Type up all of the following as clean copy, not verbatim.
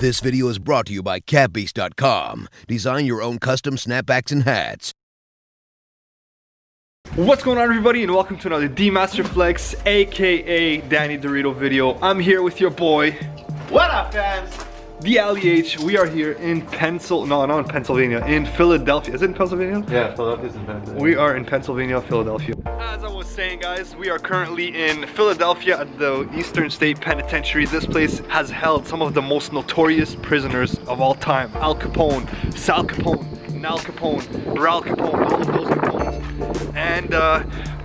This video is brought to you by catbeast.com. Design your own custom snapbacks and hats. What's going on, everybody, and welcome to another D Master Flex aka DanyDorrito video. I'm here with your boy. What up, fans? The H. We are here in Pennsylvania, in Philadelphia. Is it in Pennsylvania? Yeah, Philadelphia's in Pennsylvania. We are in Pennsylvania, Philadelphia. As I was saying, guys, we are currently in Philadelphia at the Eastern State Penitentiary. This place has held some of the most notorious prisoners of all time. Al Capone, Sal Capone, Nal Capone, Ral Capone, all of those Capones. And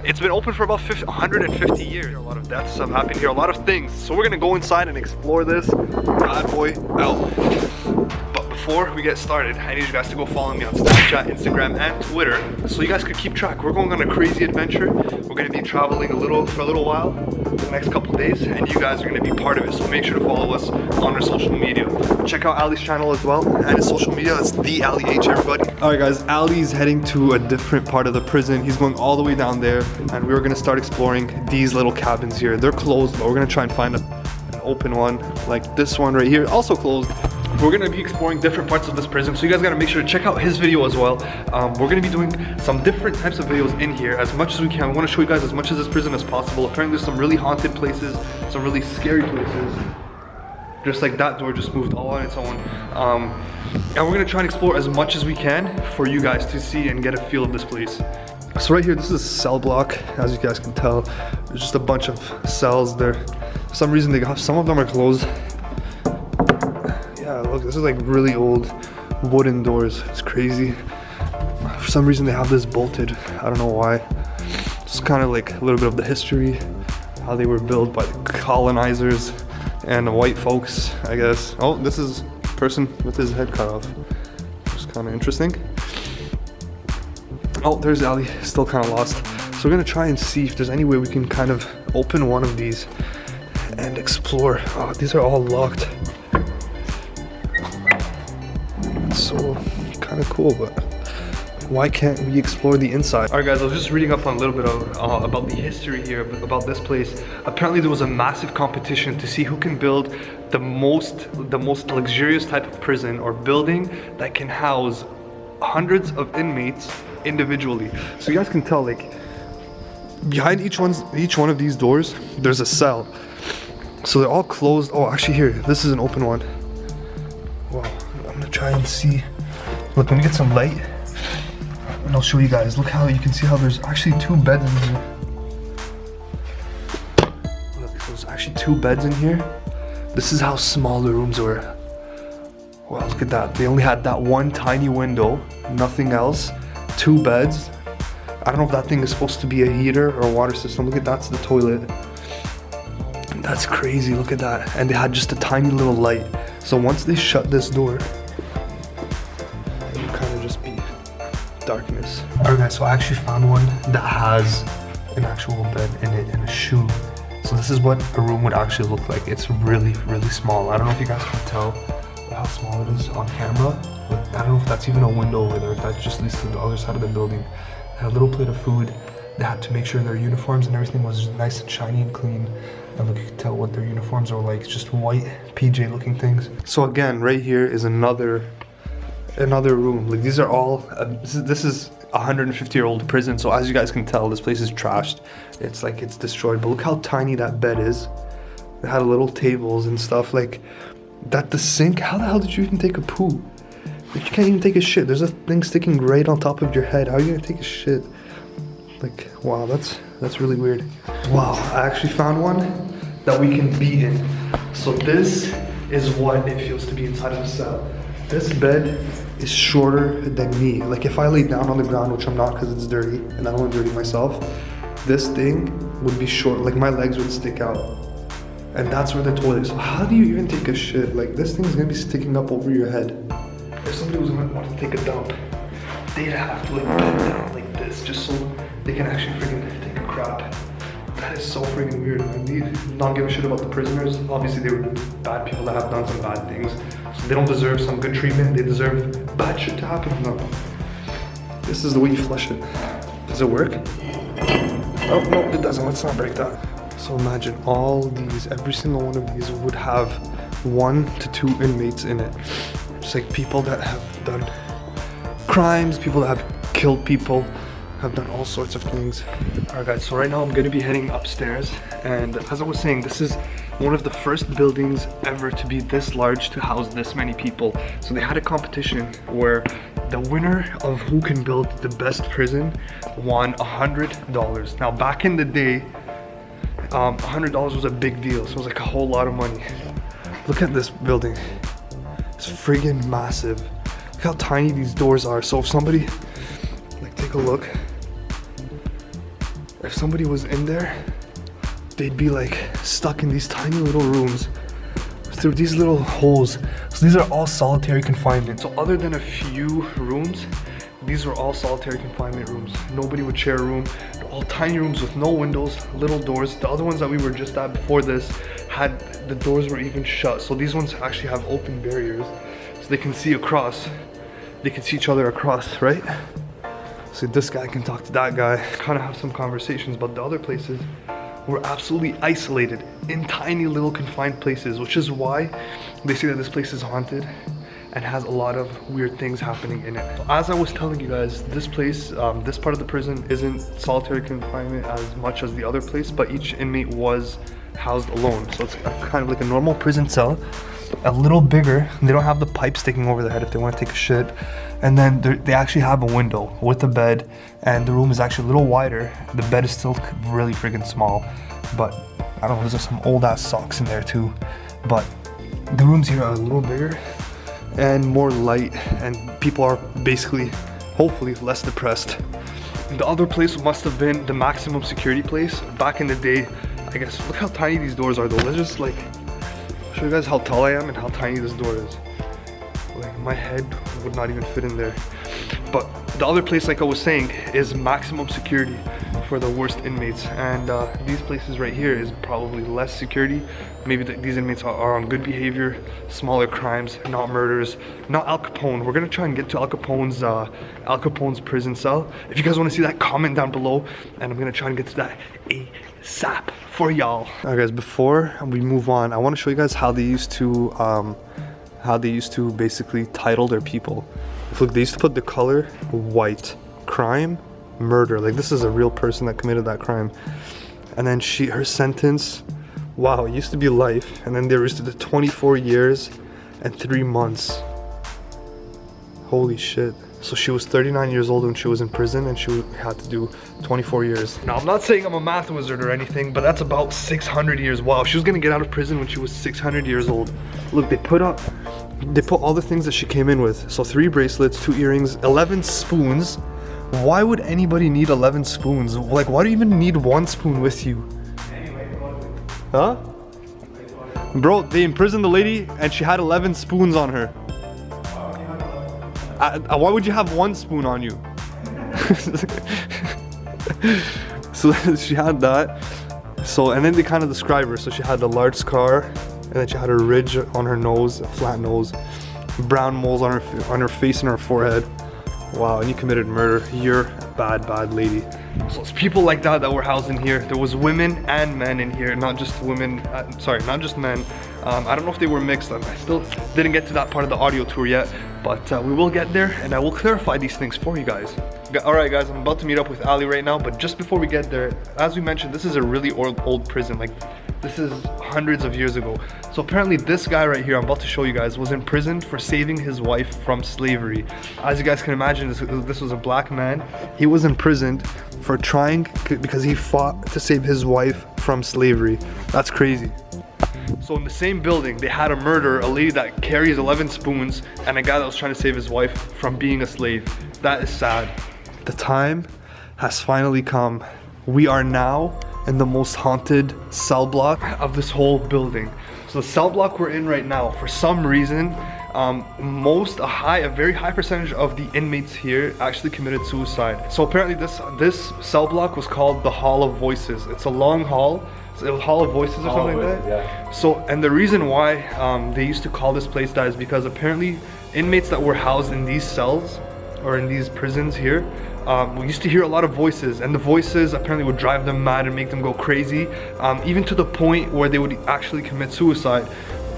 it's been open for about 150 years. A lot of deaths have happened here, a lot of things. So we're gonna go inside and explore this bad boy out. But before we get started, I need you guys to go follow me on Snapchat, Instagram, and Twitter so you guys could keep track. We're going on a crazy adventure. We're gonna be traveling for a little while, the next couple days, and you guys are gonna be part of it. So make sure to follow us on our social media. Check out Ali's channel as well, and his social media. It's the H, everybody. All right, guys, Ali's heading to a different part of the prison. He's going all the way down there, and we're gonna start exploring these little cabins here. They're closed, but we're gonna try and find an open one, like this one right here, also closed. We're gonna be exploring different parts of this prison, so you guys gotta make sure to check out his video as well. We're gonna be doing some different types of videos in here as much as we can. We wanna show you guys as much of this prison as possible. Apparently there's some really haunted places, some really scary places. Just like that door just moved all on its own. And we're gonna try and explore as much as we can for you guys to see and get a feel of this place. So right here, this is a cell block. As you guys can tell, there's just a bunch of cells there. For some reason, some of them are closed. Yeah, look, this is like really old wooden doors. It's crazy. For some reason, they have this bolted. I don't know why. It's kind of like a little bit of the history, how they were built by the colonizers and the white folks, I guess. Oh, this is a person with his head cut off. It's kind of interesting. Oh, there's Ali, still kind of lost. So we're gonna try and see if there's any way we can kind of open one of these and explore. Oh, these are all locked. It's so kind of cool, but why can't we explore the inside? All right, guys, I was just reading up on a little bit of, about the history here, about this place. Apparently there was a massive competition to see who can build the most luxurious type of prison or building that can house hundreds of inmates individually. So you guys can tell, like, behind each one of these doors, there's a cell. So they're all closed. Oh, actually here, this is an open one. Wow, I'm gonna try and see. Look, let me get some light and I'll show you guys. Look how you can see how there's actually two beds in here. Look, there's actually two beds in here. This is how small the rooms were. Wow, look at that. They only had that one tiny window, nothing else. Two beds. I don't know if that thing is supposed to be a heater or a water system. Look at that's the toilet. That's crazy, look at that. And they had just a tiny little light. So once they shut this door, it would kind of just be darkness. Alright guys, so I actually found one that has an actual bed in it and a shoe. So this is what a room would actually look like. It's really, really small. I don't know if you guys can tell how small it is on camera, but I don't know if that's even a window over there, if that just leads to the other side of the building. They had a little plate of food. They had to make sure their uniforms and everything was nice and shiny and clean. And look, you can tell what their uniforms are like, just white PJ looking things. So again, right here is another room. Like, these are all, this is a 150-year-old prison. So as you guys can tell, this place is trashed. It's like it's destroyed, but look how tiny that bed is. They had little tables and stuff like that. The sink, how the hell did you even take a poo? Like, you can't even take a shit. There's a thing sticking right on top of your head. How are you gonna take a shit? Like, wow, that's really weird. Wow, I actually found one that we can be in. So this is what it feels to be inside of a cell. This bed is shorter than me. Like, if I lay down on the ground, which I'm not because it's dirty and I don't want to dirty myself, this thing would be short. Like, my legs would stick out. And that's where the toilet is. So how do you even take a shit? Like, this thing is gonna be sticking up over your head. If somebody was gonna want to take a dump, they'd have to like bend down like this just so they can actually freaking take a crap. That is so freaking weird. I need not give a shit about the prisoners. Obviously they were bad people that have done some bad things. So they don't deserve some good treatment. They deserve bad shit to happen. No. This is the way you flush it. Does it work? Oh, no, it doesn't. Let's not break that. So imagine all these, every single one of these would have 1 to 2 inmates in it. It's like people that have done crimes, people that have killed people, have done all sorts of things. Alright guys, so right now I'm gonna be heading upstairs, and as I was saying, this is one of the first buildings ever to be this large to house this many people. So they had a competition where the winner of who can build the best prison won $100. Now back in the day, $100 was a big deal, so it was like a whole lot of money. Look at this building. It's friggin' massive. Look how tiny these doors are. So if somebody, like, take a look. If somebody was in there, they'd be like stuck in these tiny little rooms through these little holes. So these are all solitary confinement. So other than a few rooms, these were all solitary confinement rooms. Nobody would share a room. They're all tiny rooms with no windows, little doors. The other ones that we were just at before this had, the doors were even shut. So these ones actually have open barriers so they can see across. They can see each other across, right? So this guy can talk to that guy, kind of have some conversations. But the other places were absolutely isolated in tiny little confined places, which is why they say that this place is haunted and has a lot of weird things happening in it. As I was telling you guys, this place, this part of the prison isn't solitary confinement as much as the other place, but each inmate was housed alone. So it's kind of like a normal prison cell, a little bigger. They don't have the pipe sticking over their head if they want to take a shit. And then they actually have a window with a bed, and the room is actually a little wider. The bed is still really friggin' small, but I don't know, there's some old ass socks in there too. But the rooms here are a little bigger and more light, and people are basically, hopefully, less depressed. The other place must have been the maximum security place back in the day. I guess, look how tiny these doors are though. Let's just like show you guys how tall I am and how tiny this door is. Like my head would not even fit in there. But the other place, like I was saying, is maximum security for the worst inmates, and these places right here is probably less security. Maybe these inmates are on good behavior, smaller crimes, not murders, not Al Capone. We're gonna try and get to Al Capone's prison cell. If you guys want to see that, comment down below, and I'm gonna try and get to that ASAP for y'all. Alright guys, before we move on, I want to show you guys how they used to basically title their people. Look, they used to put the color white, crime, murder. Like, this is a real person that committed that crime. And then her sentence, wow, it used to be life, and then they reduced it to 24 years and 3 months. Holy shit. So she was 39 years old when she was in prison, and she had to do 24 years. Now, I'm not saying I'm a math wizard or anything, but that's about 600 years. Wow, she was gonna get out of prison when she was 600 years old. Look, they put all the things that she came in with. So 3 bracelets, 2 earrings, 11 spoons. Why would anybody need 11 spoons? Like, why do you even need 1 spoon with you? Huh? Bro, they imprisoned the lady and she had 11 spoons on her. Why would you have 1 spoon on you? So she had that. So, and then they kind of describe her. So she had a large scar, and then she had a ridge on her nose, a flat nose, brown moles on her face and her forehead. Wow, and you committed murder. You're a bad lady. So it's people like that were housed in here. There was women and men in here, not just women, not just men. I don't know if they were mixed. I still didn't get to that part of the audio tour yet, but we will get there, and I will clarify these things for you guys. Alright guys, I'm about to meet up with Ali right now, but just before we get there, as we mentioned, this is a really old prison. Like, this is hundreds of years ago. So apparently this guy right here, I'm about to show you guys, was imprisoned for saving his wife from slavery. As you guys can imagine, this was a black man. He was imprisoned for because he fought to save his wife from slavery. That's crazy. So in the same building, they had a murderer, a lady that carries 11 spoons, and a guy that was trying to save his wife from being a slave. That is sad. The time has finally come. We are now in the most haunted cell block of this whole building. So the cell block we're in right now, for some reason, a very high percentage of the inmates here actually committed suicide. So apparently this cell block was called the Hall of Voices. It's a long hall. It was Hall of Voices or something like that. Yeah. So, and the reason why they used to call this place that is because apparently inmates that were housed in these cells or in these prisons here, we used to hear a lot of voices, and the voices apparently would drive them mad and make them go crazy, even to the point where they would actually commit suicide.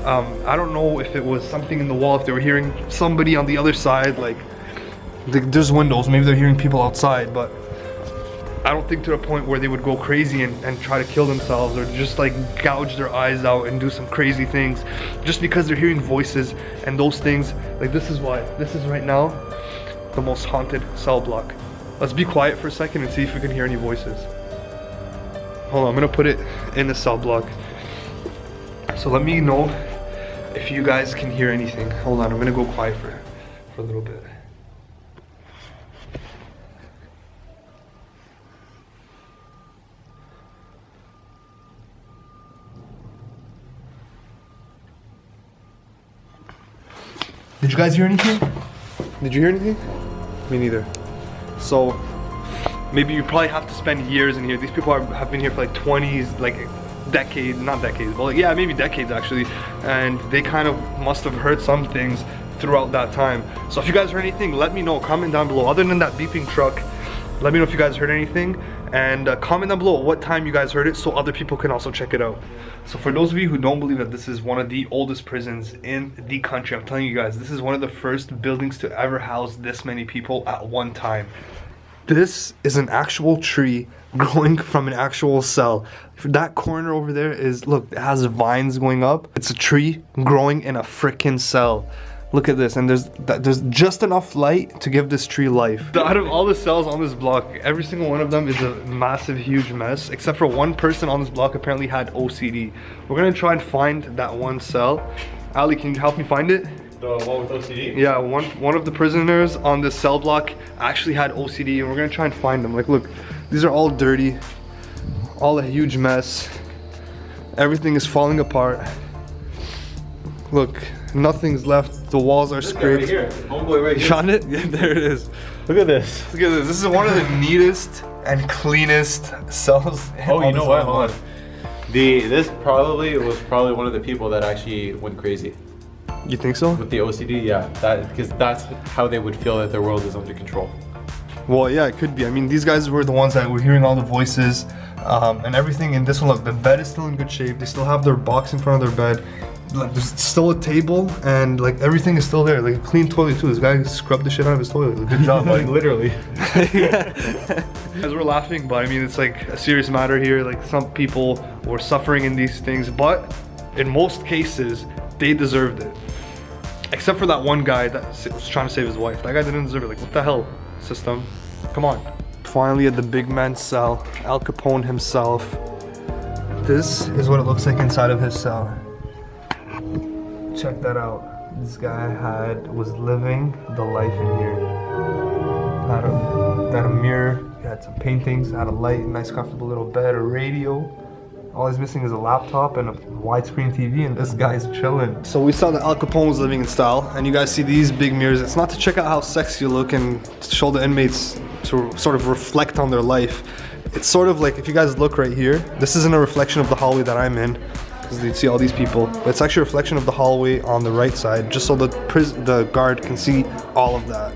I don't know if it was something in the wall, if they were hearing somebody on the other side, like there's windows, maybe they're hearing people outside, but I don't think to the point where they would go crazy and try to kill themselves or just like gouge their eyes out and do some crazy things just because they're hearing voices and those things. Like this is right now the most haunted cell block. Let's be quiet for a second and see if we can hear any voices. Hold on, I'm gonna put it in the cell block. So let me know if you guys can hear anything. Hold on, I'm gonna go quiet for a little bit. Did you guys hear anything? Did you hear anything? Me neither. So maybe you probably have to spend years in here. These people have been here for like 20s, like decades, not decades, but like, yeah, maybe decades actually. And they kind of must have heard some things throughout that time. So if you guys heard anything, let me know, comment down below. Other than that beeping truck, let me know if you guys heard anything, and comment down below what time you guys heard it so other people can also check it out. So for those of you who don't believe that this is one of the oldest prisons in the country, I'm telling you guys, this is one of the first buildings to ever house this many people at one time. This is an actual tree growing from an actual cell. That corner over there is, look, it has vines going up. It's a tree growing in a freaking cell. Look at this, and there's just enough light to give this tree life. Out of all the cells on this block, every single one of them is a massive, huge mess, except for one person on this block apparently had OCD. We're gonna try and find that one cell. Ali, can you help me find it? The one with OCD? Yeah, one of the prisoners on this cell block actually had OCD, and we're gonna try and find them. Like, look, these are all dirty, all a huge mess. Everything is falling apart. Look, nothing's left. The walls are scraped. Right here. Homeboy right You here. found it? Yeah, there it is. Look at this. Look at this. This is one of the neatest and cleanest cells. Oh, you know what? Hold on. This was probably one of the people that actually went crazy You think so? with the OCD. Yeah, because that's how they would feel that their world is under control. Well, yeah, it could be. I mean, these guys were the ones that were hearing all the voices and everything. And this one, look, the bed is still in good shape. They still have their box in front of their bed. Like, there's still a table and like everything is still there. Like a clean toilet too. This guy scrubbed the shit out of his toilet. Like, good job, buddy. Literally. As we're laughing, but I mean, it's like a serious matter here. Like, some people were suffering in these things, but in most cases, they deserved it. Except for that one guy that was trying to save his wife. That guy didn't deserve it. Like, what the hell, system? Come on. Finally at the big man's cell, Al Capone himself. This is what it looks like inside of his cell. Check that out. This guy was living the life in here. Had a mirror, he had some paintings, had a light, nice comfortable little bed, a radio. All he's missing is a laptop and a widescreen TV, and this guy's chilling. So we saw that Al Capone was living in style, and you guys see these big mirrors. It's not to check out how sexy you look and to show the inmates to sort of reflect on their life. It's sort of like, if you guys look right here, this isn't a reflection of the hallway that I'm in, because you'd see all these people, but it's actually a reflection of the hallway on the right side, just so the guard can see all of that.